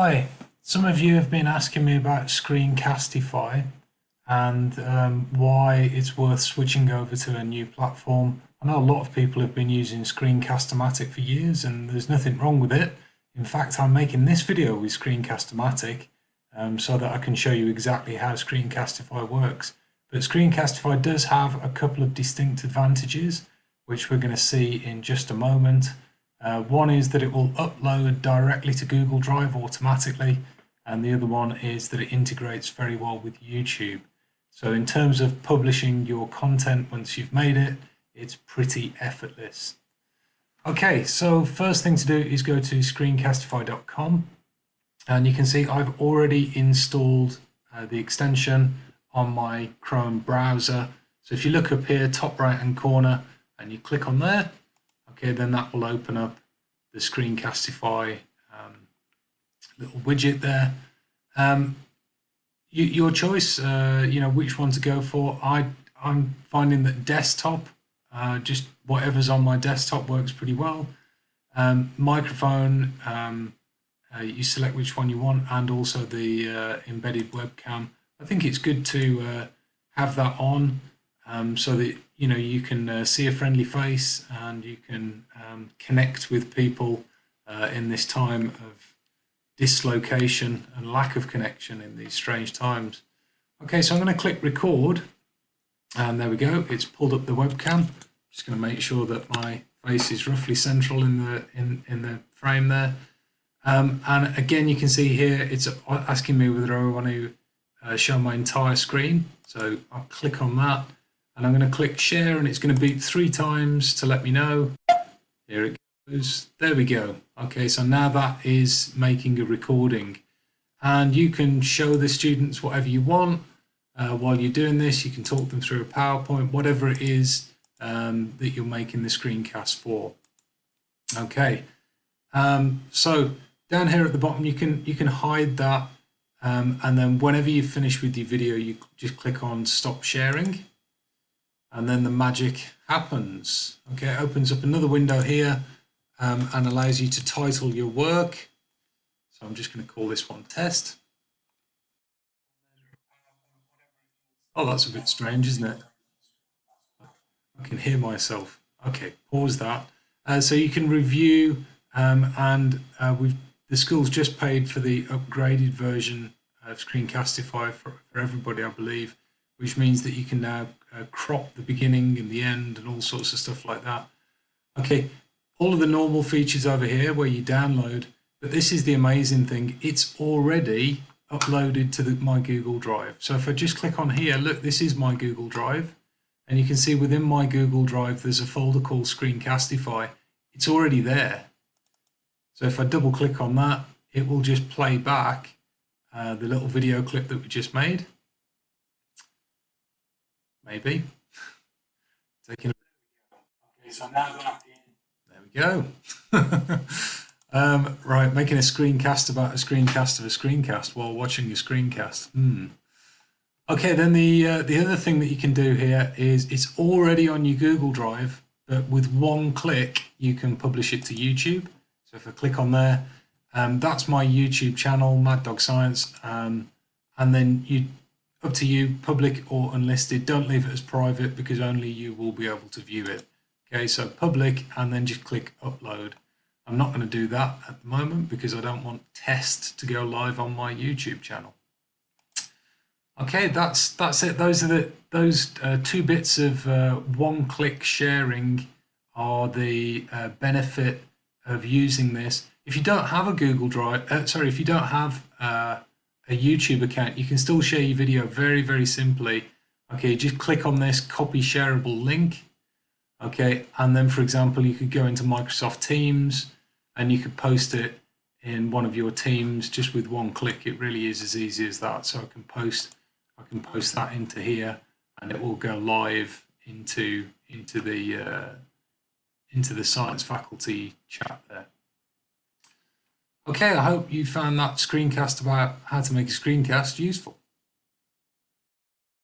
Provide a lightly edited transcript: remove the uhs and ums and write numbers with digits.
Hi, some of you have been asking me about Screencastify and why it's worth switching over to a new platform. I know a lot of people have been using Screencast-O-Matic for years and there's nothing wrong with it. In fact, I'm making this video with Screencast-O-Matic so that I can show you exactly how Screencastify works. But Screencastify does have a couple of distinct advantages, which we're going to see in just a moment. One is that it will upload directly to Google Drive automatically, and the other one is that it integrates very well with YouTube. So in terms of publishing your content once you've made it, it's pretty effortless. Okay, so first thing to do is go to screencastify.com, and you can see I've already installed the extension on my Chrome browser. So if you look up here, top right hand corner, and you click on there, okay, then that will open up the Screencastify little widget there. Your choice, which one to go for. I'm finding that desktop, just whatever's on my desktop works pretty well. Microphone, you select which one you want, and also the embedded webcam. I think it's good to have that on so that you can see a friendly face and you can connect with people in this time of dislocation and lack of connection in these strange times. Okay, so I'm going to click record, and there we go. It's pulled up the webcam. Just going to make sure that my face is roughly central in the frame there. And again, you can see here it's asking me whether I want to show my entire screen. So I'll click on that. And I'm going to click share, and it's going to beep 3 times to let me know. Here it goes. There we go. Okay, so now that is making a recording. And you can show the students whatever you want while you're doing this. You can talk them through a PowerPoint, whatever it is that you're making the screencast for. Okay, so down here at the bottom, you can hide that. And then whenever you've finished with your video, you just click on stop sharing. And then the magic happens. Okay, it opens up another window here and allows you to title your work. So I'm just going to call this one test. Oh, that's a bit strange, isn't it? I can hear myself. Okay, pause that. So you can review, and the school's just paid for the upgraded version of Screencastify for everybody, I believe, which means that you can now crop the beginning and the end and all sorts of stuff like that. Okay, all of the normal features over here where you download, but this is the amazing thing. It's already uploaded to my Google Drive. So if I just click on here, look, this is my Google Drive. And you can see within my Google Drive, there's a folder called Screencastify. It's already there. So if I double click on that, it will just play back the little video clip that we just made. Maybe. Taking a... Okay, so now that there we go. Right, making a screencast about a screencast of a screencast while watching a screencast. Okay, then the other thing that you can do here is it's already on your Google Drive, but with one click you can publish it to YouTube. So if I click on there, that's my YouTube channel, Mad Dog Science, and then up to you, public or unlisted. Don't leave it as private because only you will be able to view it. Okay, so public, and then just click upload. I'm not going to do that at the moment because I don't want test to go live on my YouTube channel. Okay, that's it. Those are those 2 bits of one-click sharing are the benefit of using this. If you don't have a Google Drive, if you don't have a YouTube account, you can still share your video very, very simply. Okay, just click on this copy shareable link. Okay, and then for example, you could go into Microsoft Teams and you could post it in one of your teams just with one click. It really is as easy as that. So I can post that into here, and it will go live into the science faculty chat there. Okay, I hope you found that screencast about how to make a screencast useful.